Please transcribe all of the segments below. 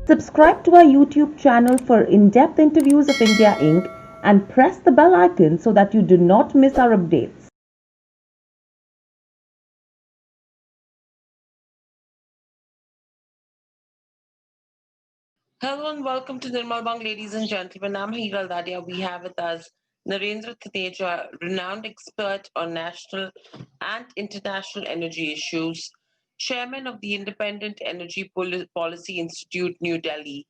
Subscribe to our YouTube channel for in-depth interviews of India Inc. and press the bell icon so that you do not miss our updates. Hello and welcome to Nirmal, ladies and gentlemen. I'm Hiral Dadia. We have with us Narendra Taneja, renowned expert on national and international energy issues, chairman of the Independent Energy Policy Institute, New Delhi,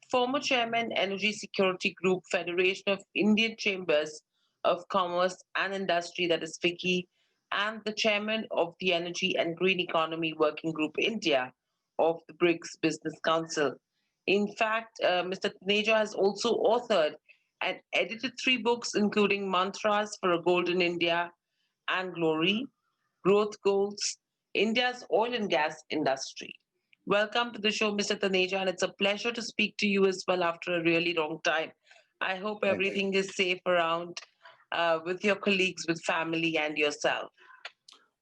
former chairman, Energy Security Group, Federation of Indian Chambers of Commerce and Industry, that is FICCI, and the chairman of the Energy and Green Economy Working Group India of the BRICS Business Council. In fact, Mr. Taneja has also authored and edited three books, including Mantras for a Golden India and Glory, Growth Goals, India's Oil and Gas Industry. Welcome to the show, Mr. Taneja, and it's a pleasure to speak to you as well after a really long time. I hope Thank you. everything is safe around with your colleagues, with family, and yourself.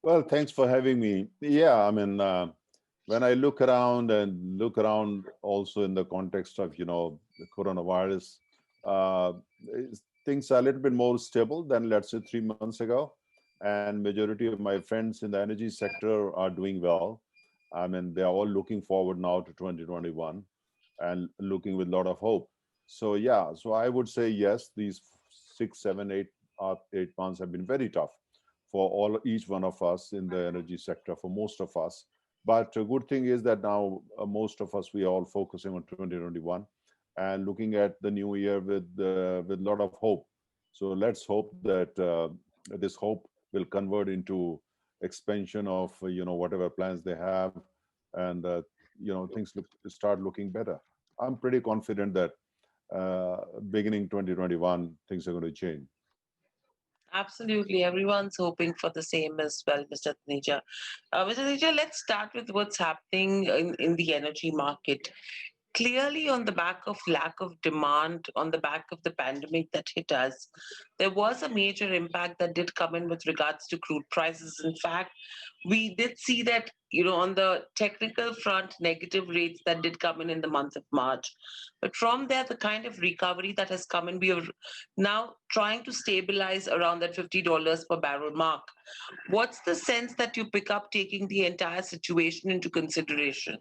Well, thanks for having me. Yeah, when I look around and look around also in the context of, the coronavirus, uh, things are a little bit more stable than, let's say, 3 months ago. And majority of my friends in the energy sector are doing well. They are all looking forward now to 2021 and looking with a lot of hope. So, yeah, so I would say yes, these 6, 7, 8 months have been very tough for each one of us in the energy sector, for most of us. But a good thing is that now most of us, we are all focusing on 2021 and looking at the new year with a lot of hope. So let's hope that this hope will convert into expansion of whatever plans they have, and things start looking better. I'm pretty confident that beginning 2021 things are going to change. Absolutely. Everyone's hoping for the same as well, Mr. Taneja. Mr. Taneja, let's start with what's happening in the energy market. Clearly, on the back of lack of demand, on the back of the pandemic that hit us, there was a major impact that did come in with regards to crude prices. In fact, we did see that, on the technical front, negative rates that did come in the month of March. But from there, the kind of recovery that has come in, we are now trying to stabilize around that $50 per barrel mark. What's the sense that you pick up taking the entire situation into consideration?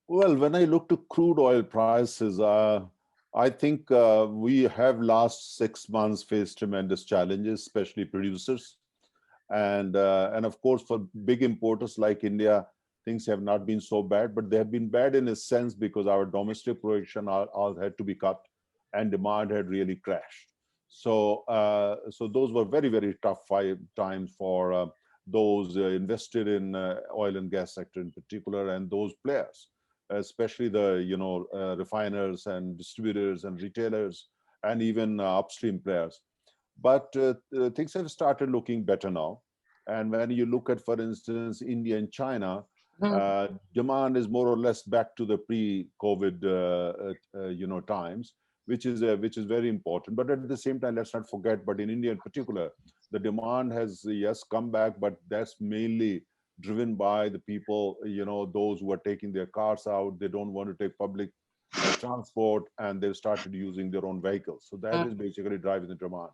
Well, when I look to crude oil prices, I think we have last 6 months faced tremendous challenges, especially producers, and of course for big importers like India, things have not been so bad, but they have been bad in a sense because our domestic production all had to be cut, and demand had really crashed. So those were very very tough times for those invested in oil and gas sector in particular, and those players, especially the refiners and distributors and retailers, and even upstream players. But things have started looking better now. And when you look at, for instance, India and China, demand is more or less back to the pre-COVID times, which is very important. But at the same time, let's not forget. But in India in particular, the demand has, yes, come back, but that's mainly driven by the people, those who are taking their cars out. They don't want to take public transport, and they've started using their own vehicles. So that is basically driving the demand,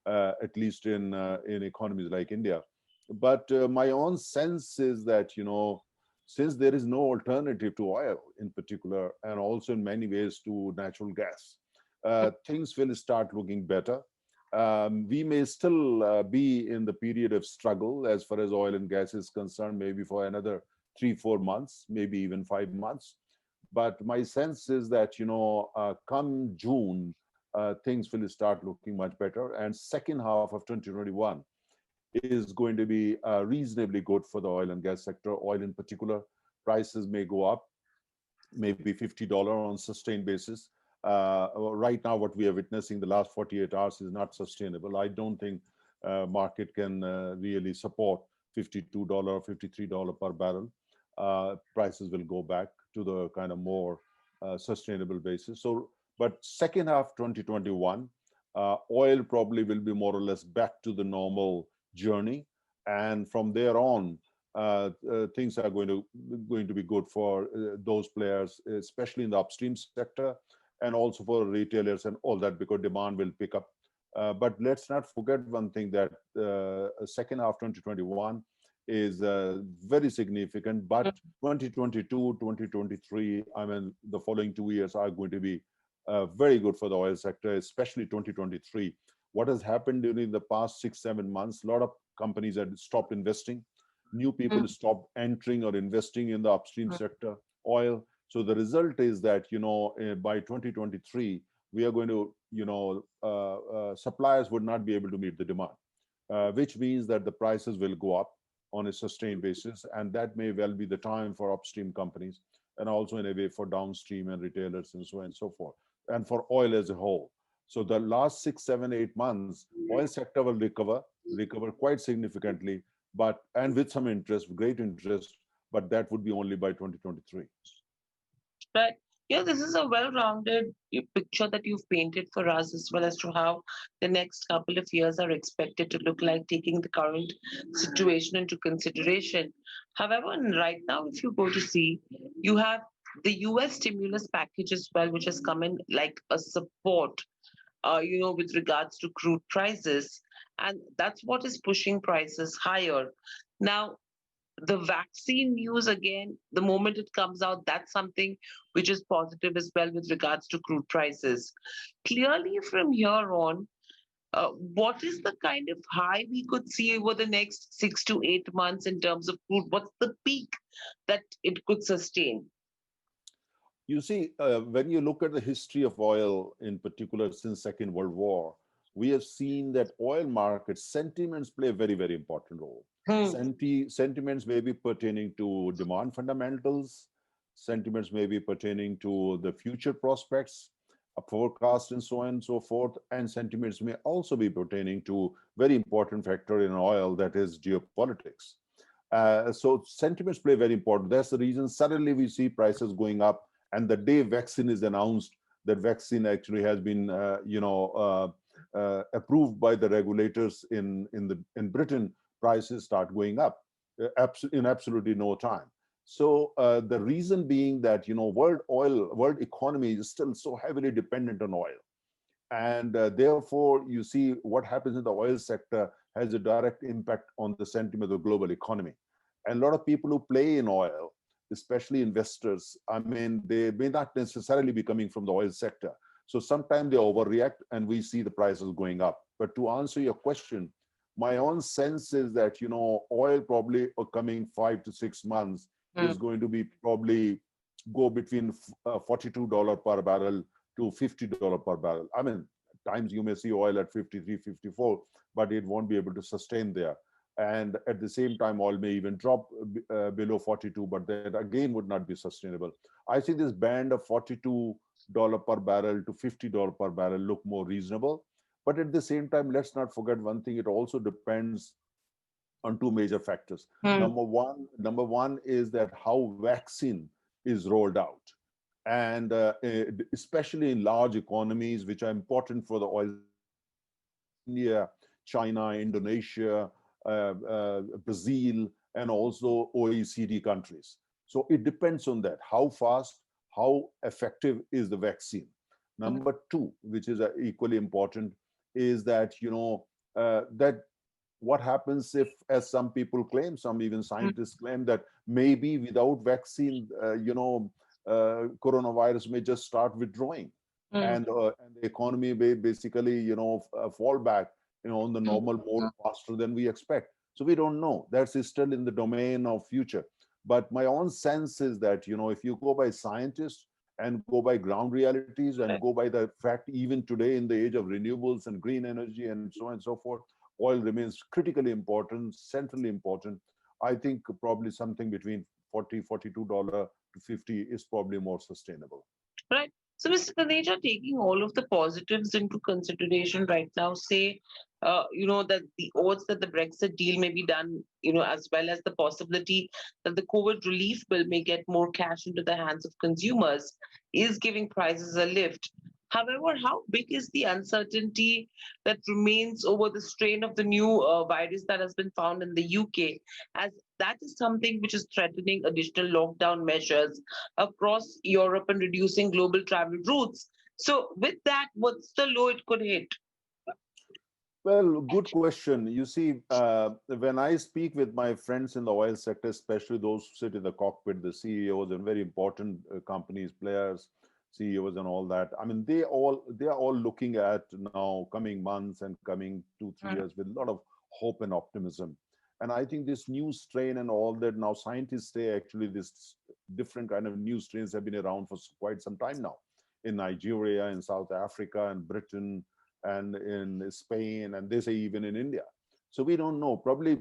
at least in economies like India. But my own sense is that, since there is no alternative to oil in particular, and also in many ways to natural gas, things will start looking better. We may still be in the period of struggle as far as oil and gas is concerned, maybe for another 3, 4 months, maybe even 5 months. But my sense is that, come June, things will start looking much better. And second half of 2021 is going to be reasonably good for the oil and gas sector. Oil in particular, prices may go up, maybe $50 on sustained basis. Right now, what we are witnessing the last 48 hours is not sustainable. I don't think market can really support $52, $53 per barrel. Prices will go back to the kind of more sustainable basis. So, but second half 2021, oil probably will be more or less back to the normal journey, and from there on, things are going to be good for those players, especially in the upstream sector, and also for retailers and all that, because demand will pick up. But let's not forget one thing, that second half 2021 is very significant, but 2022, 2023, I mean, the following 2 years are going to be very good for the oil sector, especially 2023. What has happened during the past 6-7 months, a lot of companies had stopped investing. New people stopped entering or investing in the upstream sector, oil. So the result is that, by 2023, we are going to, suppliers would not be able to meet the demand, which means that the prices will go up on a sustained basis. And that may well be the time for upstream companies, and also in a way for downstream and retailers and so on and so forth, and for oil as a whole. So the last 6, 7, 8 months, oil sector will recover quite significantly, and with some interest, great interest, but that would be only by 2023. But yeah, this is a well-rounded picture that you've painted for us, as well as to how the next couple of years are expected to look like, taking the current situation into consideration. However, right now, if you go to see, you have the US stimulus package as well, which has come in like a support, with regards to crude prices. And that's what is pushing prices higher. Now, the vaccine news, again, the moment it comes out, that's something which is positive as well with regards to crude prices. Clearly, from here on, what is the kind of high we could see over the next 6 to 8 months in terms of crude? What's the peak that it could sustain? You see, when you look at the history of oil, in particular since Second World War, we have seen that oil market sentiments play a very, very important role. Sentiments may be pertaining to demand fundamentals, sentiments may be pertaining to the future prospects, a forecast, and so on and so forth, and sentiments may also be pertaining to very important factor in oil, that is geopolitics. So sentiments play very important. That's the reason suddenly we see prices going up, and the day vaccine is announced, that vaccine actually has been approved by the regulators in Britain, prices start going up in absolutely no time. So the reason being that world economy is still so heavily dependent on oil, and therefore you see what happens in the oil sector has a direct impact on the sentiment of the global economy. And a lot of people who play in oil, especially investors, I mean, they may not necessarily be coming from the oil sector. So sometimes they overreact and we see the prices going up. But to answer your question, my own sense is that, oil probably coming 5 to 6 months is going to be probably go between $42 per barrel to $50 per barrel. I mean, times you may see oil at 53, 54, but it won't be able to sustain there. And at the same time, oil may even drop below 42, but that again would not be sustainable. I think this band of $42 per barrel to $50 per barrel look more reasonable. But at the same time, let's not forget one thing, it also depends on two major factors. Number one is that how vaccine is rolled out. And especially in large economies, which are important for the oil, India, China, Indonesia, Brazil, and also OECD countries. So it depends on that, how fast, how effective is the vaccine. Number two, which is equally important, is that, that what happens if, as some people claim, some even scientists claim, that maybe without vaccine, coronavirus may just start withdrawing, and the economy may basically, fall back, on the normal mode faster than we expect. So we don't know. That's still in the domain of future. But my own sense is that, if you go by scientists and go by ground realities and go by the fact, even today in the age of renewables and green energy and so on and so forth, oil remains critically important, centrally important. I think probably something between $42 to 50 is probably more sustainable. Right. So, Mr. Taneja, taking all of the positives into consideration right now, say, that the odds that the Brexit deal may be done, as well as the possibility that the COVID relief bill may get more cash into the hands of consumers, is giving prices a lift. However, how big is the uncertainty that remains over the strain of the new virus that has been found in the UK, as that is something which is threatening additional lockdown measures across Europe and reducing global travel routes? So, with that, what's the low it could hit? Well, good question. You see, when I speak with my friends in the oil sector, especially those who sit in the cockpit, the CEOs and very important companies, players, CEOs, and all that. I mean, they are all looking at now coming months and coming 2, 3 years with a lot of hope and optimism. And I think this new strain and all that, now scientists say actually this different kind of new strains have been around for quite some time now in Nigeria, in South Africa, and Britain, and in Spain, and they say even in India. So we don't know. Probably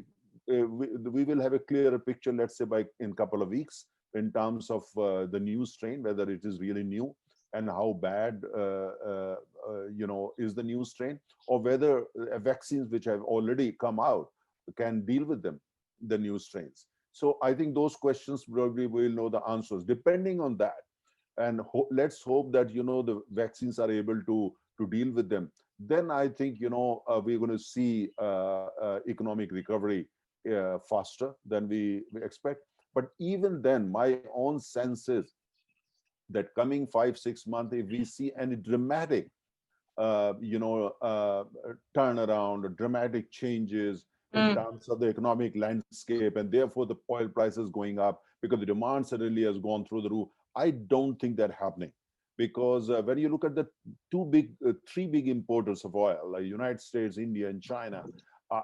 we will have a clearer picture, let's say by in a couple of weeks, in terms of the new strain, whether it is really new and how bad is the new strain, or whether vaccines which have already come out can deal with them, the new strains. So I think those questions probably will know the answers. Depending on that, and let's hope that the vaccines are able to deal with them. Then I think we're going to see economic recovery faster than we expect. But even then, my own sense is that coming 5, 6 months, if we see any dramatic turnaround or dramatic changes in Mm, terms of the economic landscape, and therefore the oil prices going up because the demand suddenly has gone through the roof. I don't think that happening, because when you look at the three big importers of oil, like United States, India, and China,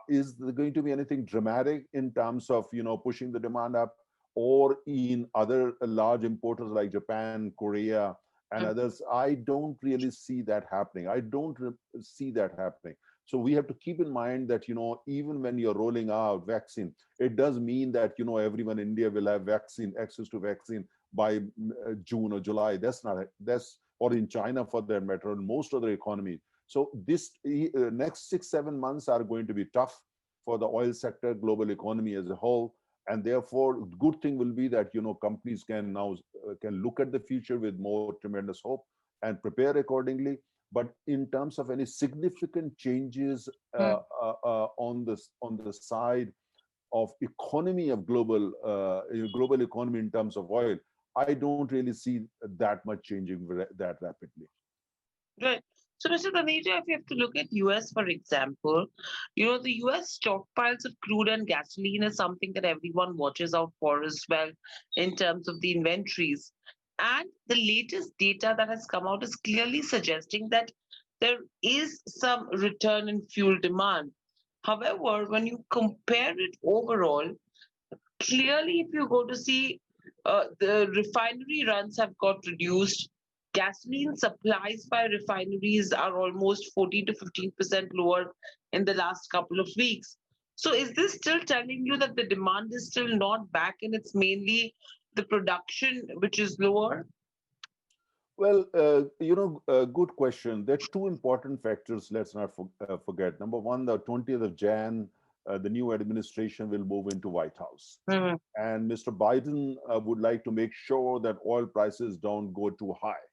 is there going to be anything dramatic in terms of pushing the demand up, or in other large importers like Japan, Korea, and mm, others? I don't really see that happening. I don't see that happening. So we have to keep in mind that even when you're rolling out vaccine, it does mean that everyone in India will have vaccine access to vaccine by June or July. That's not that's or in China for that matter, and most other economies. So this next 6, 7 months are going to be tough for the oil sector, global economy as a whole, and therefore good thing will be that companies can now can look at the future with more tremendous hope and prepare accordingly. But in terms of any significant changes mm. on the side of economy of global economy in terms of oil, I don't really see that much changing that rapidly. Right. So, Mr. Taneja, if you have to look at US, for example, the US stockpiles of crude and gasoline is something that everyone watches out for as well in terms of the inventories. And the latest data that has come out is clearly suggesting that there is some return in fuel demand. However, when you compare it overall, clearly, if you go to see, the refinery runs have got reduced. Gasoline supplies by refineries are almost 14 to 15% lower in the last couple of weeks. So, is this still telling you that the demand is still not back and it's mainly the production which is lower? Well, good question. There are two important factors. Let's not forget. Number one, the 20th of Jan, the new administration will move into White House, Mhm. and Mr. Biden would like to make sure that oil prices don't go too high.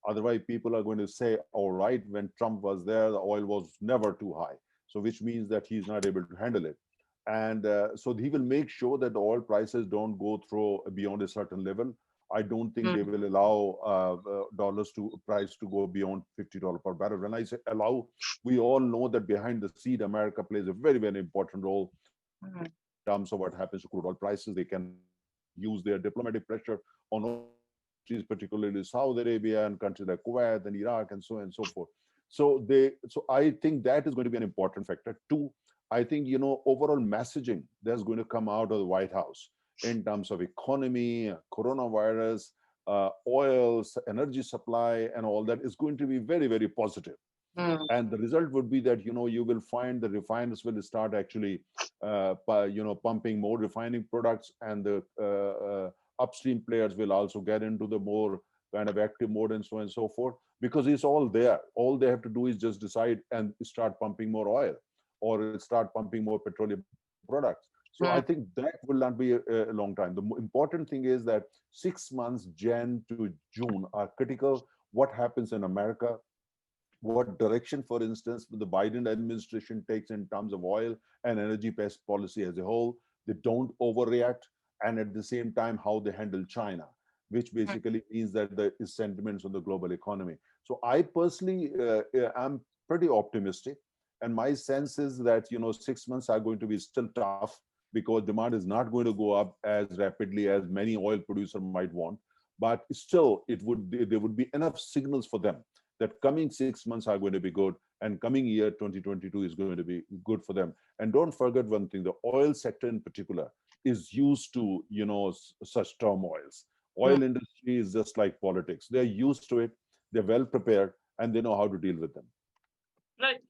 Otherwise, people are going to say, all right, when Trump was there, the oil was never too high. So, which means that he's not able to handle it. And so he will make sure that the oil prices don't go through beyond a certain level. I don't think they Mm, will allow dollars to price to go beyond $50 per barrel. When I say allow, we all know that behind the scene, America plays a very, very important role mm, in terms of what happens to crude oil prices. They can use their diplomatic pressure on all countries, particularly Saudi Arabia and countries like Kuwait and Iraq and so on and so forth. So I think that is going to be an important factor. Two, I think overall messaging that's going to come out of the White House in terms of economy, coronavirus, oils, energy supply, and all that is going to be very, very positive. mm, And the result would be that you will find the refiners will start actually pumping more refining products, and the upstream players will also get into the more kind of active mode and so on and so forth, because it's all there. All they have to do is just decide and start pumping more oil, or start pumping more petroleum products. So I mm. think that will not be a long time. The important thing is that 6 months, Jan to June, are critical. What happens in America? what direction, for instance, the Biden administration takes in terms of oil and energy policy as a whole. They don't overreact, and at the same time, how they handle China, which basically means that there is sentiments on the global economy. So I personally am pretty optimistic, and my sense is that 6 months are going to be still tough because demand is not going to go up as rapidly as many oil producers might want. But still, there would be enough signals for them that coming 6 months are going to be good, and coming year 2022 is going to be good for them. And don't forget one thing: the oil sector in particular is used to such turmoils. Oil industry is just like politics; they're used to it, they're well prepared, and they know how to deal with them. Right.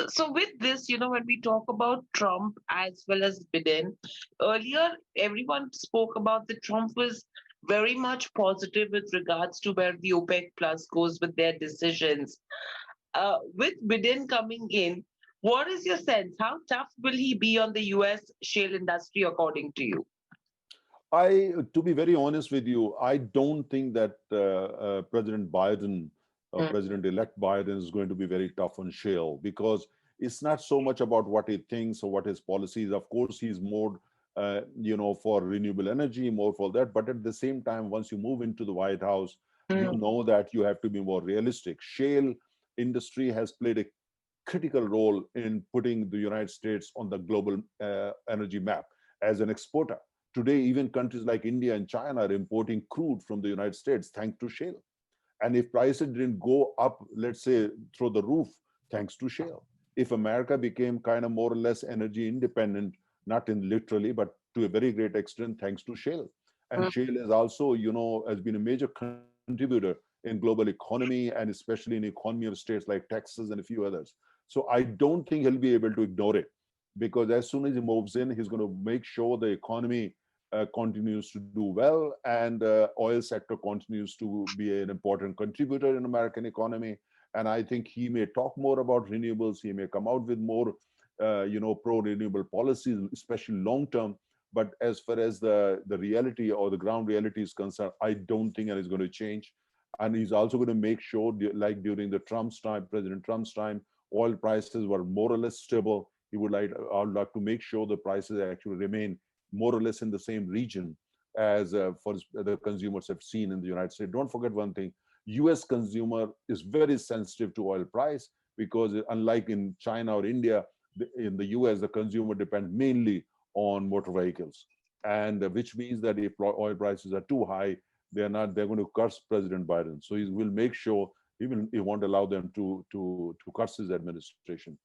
So with this, when we talk about Trump as well as Biden, earlier everyone spoke about that Trump was very much positive with regards to where the OPEC Plus goes with their decisions. With Biden coming in, what is your sense? How tough will he be on the US shale industry, according to you? To be very honest with you, I don't think that President Biden, President-elect Biden, is going to be very tough on shale, because it's not so much about what he thinks or what his policies. Of course, he's more, for renewable energy, more for that. But at the same time, once you move into the White House, you know that you have to be more realistic. Shale industry has played a critical role in putting the United States on the global energy map as an exporter. Today, even countries like India and China are importing crude from the United States thanks to shale. And if prices didn't go up, let's say, through the roof, thanks to shale. If America became kind of more or less energy independent, not in literally, but to a very great extent, thanks to shale. And shale is also, has been a major contributor in global economy, and especially in the economy of states like Texas and a few others. So I don't think he'll be able to ignore it, because as soon as he moves in, he's going to make sure the economy continues to do well, and oil sector continues to be an important contributor in American economy. And I think he may talk more about renewables. He may come out with more, pro-renewable policies, especially long term. But as far as the reality or the ground reality is concerned, I don't think that is going to change. And he's also going to make sure, like during the Trump's time, President Trump's time, oil prices were more or less stable. He would like to make sure the prices actually remain more or less in the same region as for the consumers have seen in the United States. Don't forget one thing: U.S. consumer is very sensitive to oil price, because unlike in China or India, in the U.S. the consumer depends mainly on motor vehicles, and which means that if oil prices are too high, they're going to curse President Biden. So he will make sure he won't allow them to curse his administration,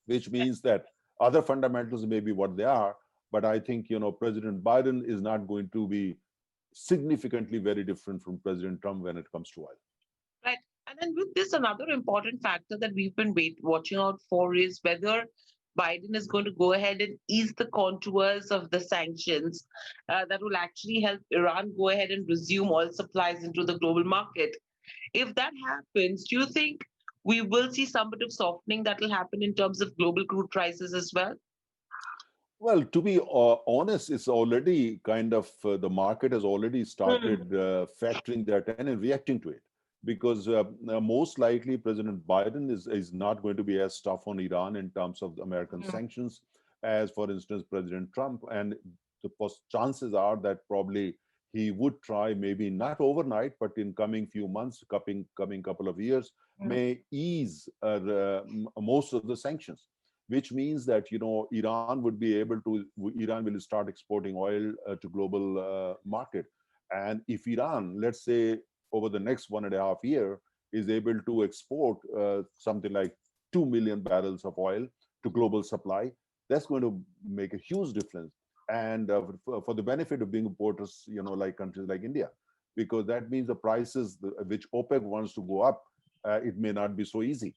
which means that other fundamentals may be what they are, but I think President Biden is not going to be significantly very different from President Trump when it comes to oil. Right. And then with this, another important factor that we've been watching out for is whether Biden is going to go ahead and ease the contours of the sanctions that will actually help Iran go ahead and resume oil supplies into the global market. If that happens, do you think we will see some bit of softening that will happen in terms of global crude prices as well? Well, to be honest, it's already kind of the market has already started factoring that in and reacting to it, because most likely President Biden is not going to be as tough on Iran in terms of the American sanctions as, for instance, President Trump. And the chances are that probably he would try, maybe not overnight, but in coming few months, coming couple of years, may ease most of the sanctions, which means that Iran will start exporting oil to global market. And if Iran, let's say over the next 1.5 years, is able to export something like 2 million barrels of oil to global supply, that's going to make a huge difference. And for the benefit of being importers, like countries like India, because that means the prices which OPEC wants to go up, it may not be so easy.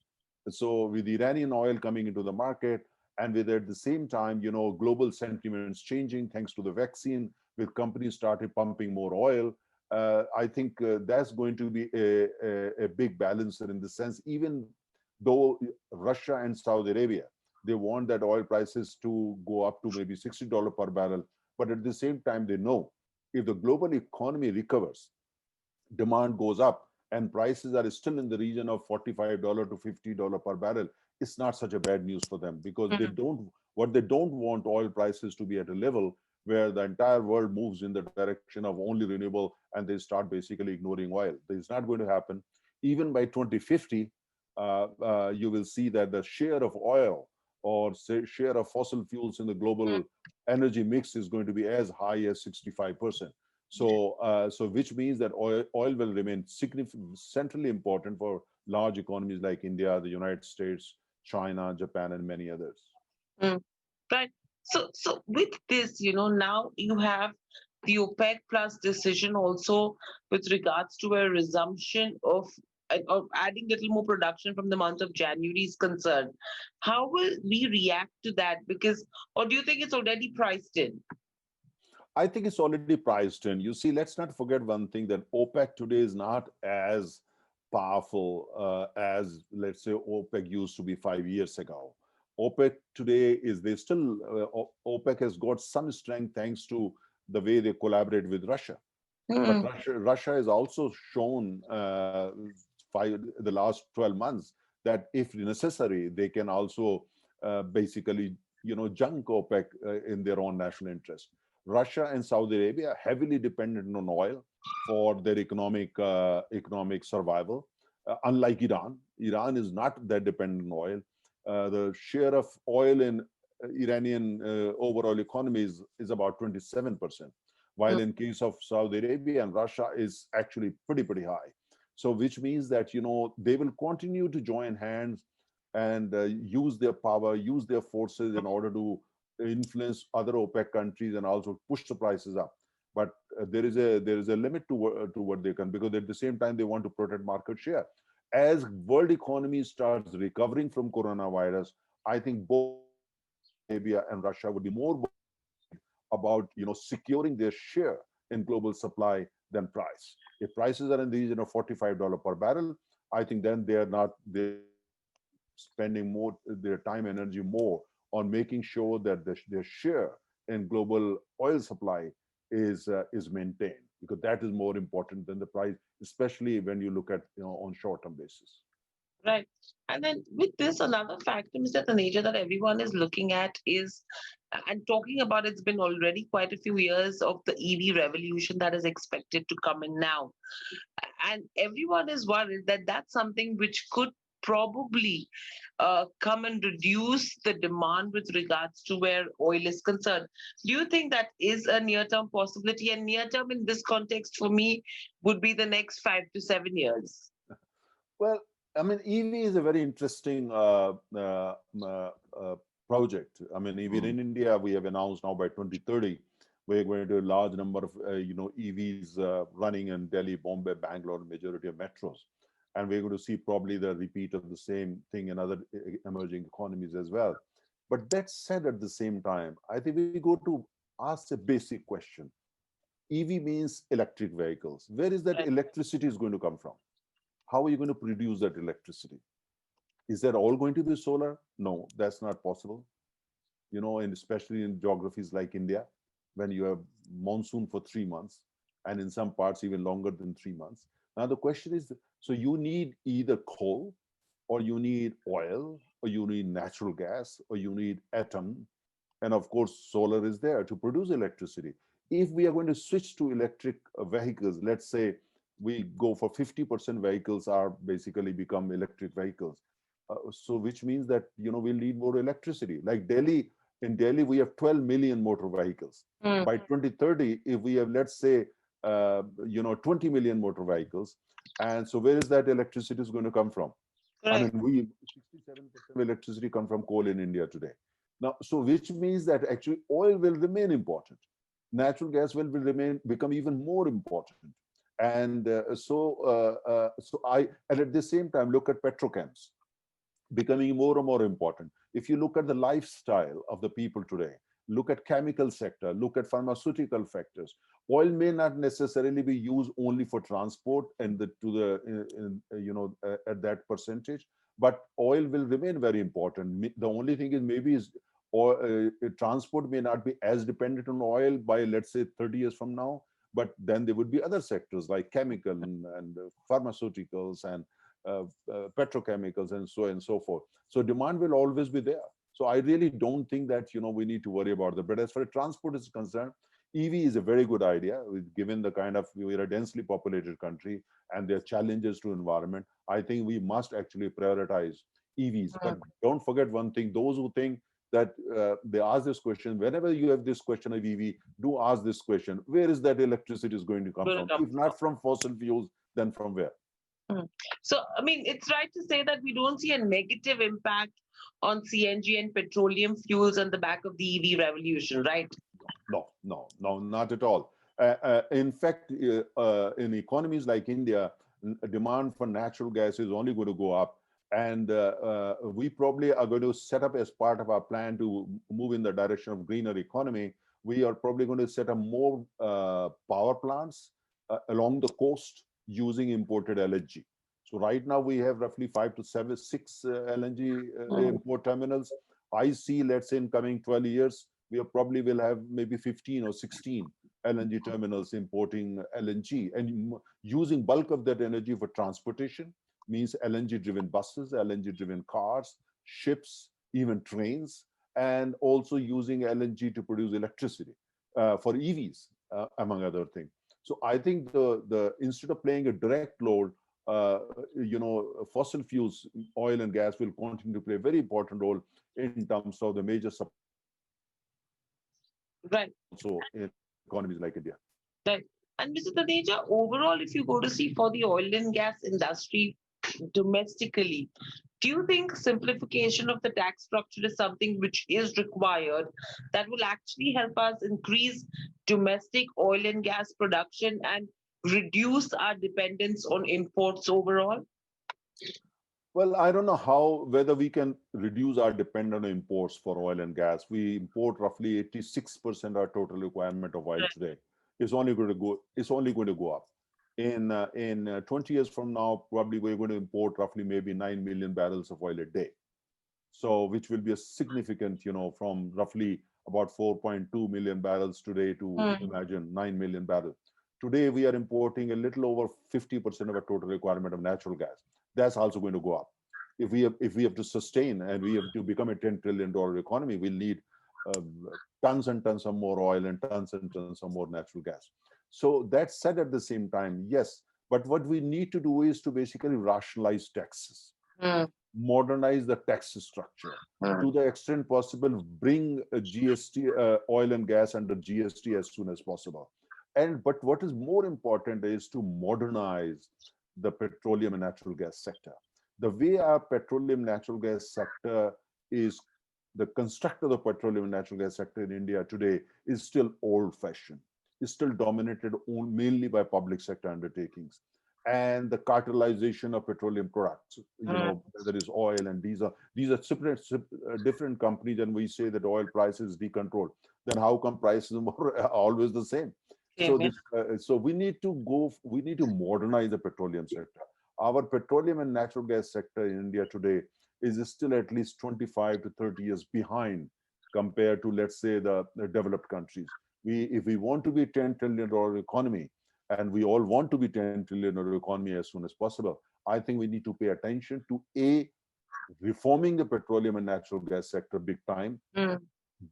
So with Iranian oil coming into the market, and with at the same time, global sentiments changing thanks to the vaccine, with companies started pumping more oil, I think that's going to be a big balancer, in the sense, even though Russia and Saudi Arabia, they want that oil prices to go up to maybe $60 per barrel. But at the same time, they know if the global economy recovers, demand goes up, and prices are still in the region of $45 to $50 per barrel, it's not such a bad news for them, because they don't, what they don't want oil prices to be at a level where the entire world moves in the direction of only renewable and they start basically ignoring oil. It's not going to happen. Even by 2050, you will see that the share of oil or say share of fossil fuels in the global energy mix is going to be as high as 65%. So which means that oil will remain centrally important for large economies like India, the United States, China, Japan, and many others. Mm. Right. So with this, now you have the OPEC plus decision also with regards to a resumption of adding little more production from the month of January is concerned. How will we react to that? Because, or do you think it's already priced in? I think it's already priced in. You see, let's not forget one thing, that OPEC today is not as powerful as, let's say, OPEC used to be 5 years ago. OPEC today is, they still, OPEC has got some strength thanks to the way they collaborate with Russia. But Russia has also shown the last 12 months that if necessary, they can also basically, junk OPEC in their own national interest. Russia and Saudi Arabia are heavily dependent on oil for their economic survival. Unlike Iran, Iran is not that dependent on oil. The share of oil in Iranian overall economy is about 27%, while in case of Saudi Arabia and Russia is actually pretty high. So which means that, they will continue to join hands and use their power, use their forces in order to influence other OPEC countries and also push the prices up. But there is a limit to what they can, because at the same time they want to protect market share. As world economy starts recovering from coronavirus, I think both Arabia and Russia would be more about securing their share in global supply than price. If prices are in the region of $45 per barrel, I think then they're spending more their time energy more on making sure that their share in global oil supply is maintained, because that is more important than the price, especially when you look at on short-term basis. Right. And then with this, another factor, Mr. Taneja, that everyone is looking at is, and talking about, it's been already quite a few years of the EV revolution that is expected to come in now. And everyone is worried that that's something which could probably come and reduce the demand with regards to where oil is concerned. Do you think that is a near-term possibility? And near-term in this context for me would be the next 5 to 7 years. Well, I mean, EV is a very interesting project. I mean, even in India, we have announced now by 2030, we're going to do a large number of EVs running in Delhi, Bombay, Bangalore, majority of metros. And we're going to see probably the repeat of the same thing in other emerging economies as well. But that said, at the same time, I think we go to ask a basic question. EV means electric vehicles. Where is that electricity is going to come from? How are you going to produce that electricity? Is that all going to be solar? No, that's not possible. And especially in geographies like India, when you have monsoon for 3 months, and in some parts even longer than 3 months. Now the question is, so you need either coal, or you need oil, or you need natural gas, or you need atom. And of course, solar is there to produce electricity. If we are going to switch to electric vehicles, let's say we go for 50% vehicles are basically become electric vehicles. So which means that, we'll need more electricity. Like Delhi, in Delhi, we have 12 million motor vehicles. By 2030, if we have, let's say, 20 million motor vehicles, and so where is that electricity is going to come from? I mean, 67% of electricity come from coal in India today. Now, so which means that actually oil will remain important. Natural gas will become even more important. And and at the same time, look at petrochemicals becoming more and more important. If you look at the lifestyle of the people today, look at chemical sector, look at pharmaceutical factors. Oil may not necessarily be used only for transport and at that percentage, but oil will remain very important. The only thing is maybe transport may not be as dependent on oil by, let's say, 30 years from now, but then there would be other sectors like chemical and pharmaceuticals and petrochemicals and so on and so forth. So demand will always be there. So I really don't think that, we need to worry about that. But as far as transport is concerned, EV is a very good idea, given the kind of, we're a densely populated country and there are challenges to environment. I think we must actually prioritize EVs. But don't forget one thing, those who think that they ask this question, whenever you have this question of EV, do ask this question, where is that electricity is going to come from? If not from fossil fuels, then from where? So, I mean, it's right to say that we don't see a negative impact on CNG and petroleum fuels on the back of the EV revolution, right? No, not at all. In fact, in economies like India, demand for natural gas is only going to go up. And we probably are going to set up, as part of our plan to move in the direction of greener economy, we are probably going to set up more power plants along the coast using imported LNG. So right now we have roughly 5 to 6 LNG import terminals. I see, let's say in coming 12 years, we probably will have maybe 15 or 16 LNG terminals importing LNG and using bulk of that energy for transportation, means LNG-driven buses, LNG-driven cars, ships, even trains, and also using LNG to produce electricity for EVs, among other things. So I think the instead of playing a direct load, fossil fuels, oil and gas will continue to play a very important role in terms of the major supply. Right. So in economies like India. Right. And Mr. Taneja, overall, if you go to see for the oil and gas industry domestically, do you think simplification of the tax structure is something which is required that will actually help us increase domestic oil and gas production and reduce our dependence on imports overall? Well, I don't know whether we can reduce our dependence on imports for oil and gas. We import roughly 86% of our total requirement of oil today. It's only going to go up. In 20 years from now, probably we're going to import roughly maybe 9 million barrels of oil a day. So, which will be a significant, from roughly about 4.2 million barrels today to imagine 9 million barrels. Today, we are importing a little over 50% of our total requirement of natural gas. That's also going to go up. If we have to sustain and we have to become a $10 trillion economy, we'll need tons and tons of more oil and tons of more natural gas. So that's said at the same time, yes. But what we need to do is to basically rationalize taxes, modernize the tax structure, to the extent possible, bring a GST, oil and gas under GST as soon as possible. But what is more important is to modernize the petroleum and natural gas sector. The way our petroleum natural gas sector is, the construct of the petroleum and natural gas sector in India today is still old-fashioned. It's still dominated mainly by public sector undertakings. And the cartelization of petroleum products, whether it's oil and these are different companies, and we say that oil prices decontrolled. Then how come prices are always the same? So we need to modernize the petroleum sector. Our petroleum and natural gas sector in India today is still at least 25 to 30 years behind compared to, let's say, the developed countries. If we want to be a $10 trillion economy, and we all want to be $10 trillion economy as soon as possible, I think we need to pay attention to A, reforming the petroleum and natural gas sector big time,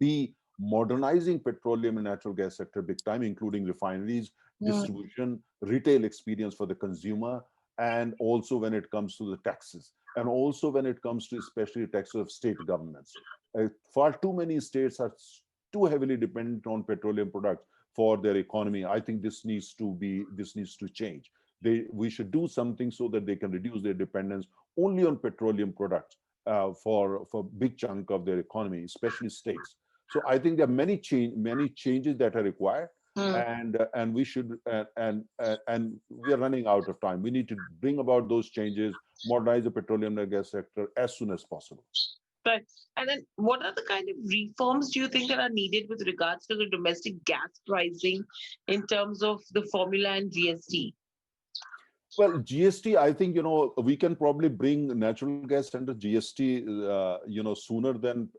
B, modernizing petroleum and natural gas sector big time, including refineries, distribution, retail experience for the consumer, and also when it comes to the taxes, and also when it comes to especially taxes of state governments. Far too many states are too heavily dependent on petroleum products for their economy. I think this needs to change. We should do something so that they can reduce their dependence only on petroleum products for big chunk of their economy, especially states. So I think there are many changes that are required, and we should and we are running out of time. We need to bring about those changes, modernize the petroleum and gas sector as soon as possible. Right. And then what are the kind of reforms do you think that are needed with regards to the domestic gas pricing in terms of the formula and GST? Well, GST, I think, we can probably bring natural gas under GST, sooner than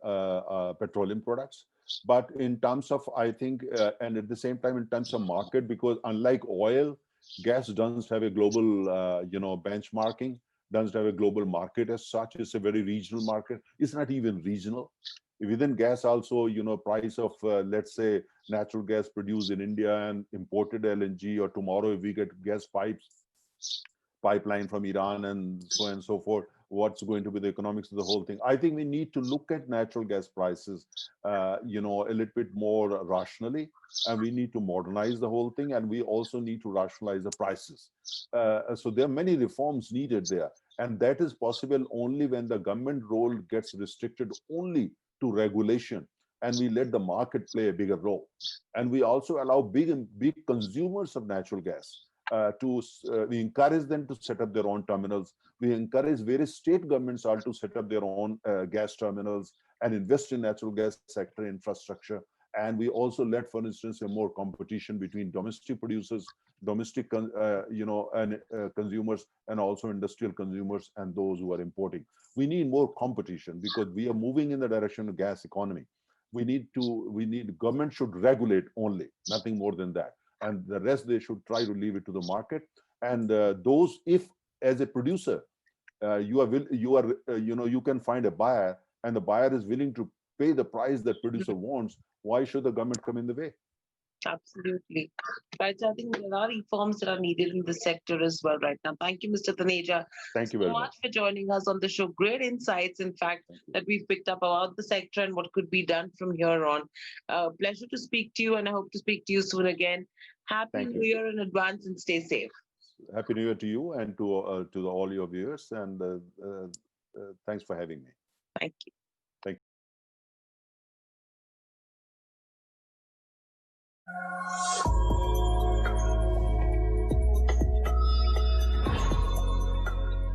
petroleum products. But in terms of, I think, and at the same time, in terms of market, because unlike oil, gas doesn't have a global, benchmarking, doesn't have a global market as such. It's a very regional market. It's not even regional. Within gas also, price of, let's say, natural gas produced in India and imported LNG, or tomorrow if we get gas pipeline from Iran and so on and so forth, what's going to be the economics of the whole thing? I think we need to look at natural gas prices, a little bit more rationally, and we need to modernize the whole thing, and we also need to rationalize the prices. So there are many reforms needed there, and that is possible only when the government role gets restricted only to regulation, and we let the market play a bigger role. And we also allow big consumers of natural gas we encourage them to set up their own terminals. We encourage various state governments all to set up their own gas terminals and invest in natural gas sector infrastructure. And we also let, for instance, a more competition between domestic producers, domestic consumers, and also industrial consumers and those who are importing. We need more competition because we are moving in the direction of gas economy. Government should regulate only, nothing more than that. And the rest they should try to leave it to the market. And if as a producer you can find a buyer, and the buyer is willing to pay the price that producer wants, why should the government come in the way? Absolutely. Right. So I think there are reforms that are needed in the sector as well right now. Thank you, Mr. Taneja. Thank you very much for joining us on the show. Great insights, in fact, that we've picked up about the sector and what could be done from here on. Pleasure to speak to you, and I hope to speak to you soon again. Happy New Year in advance, and stay safe. Happy New Year to you and to all your viewers, and thanks for having me. Thank you. Thank you.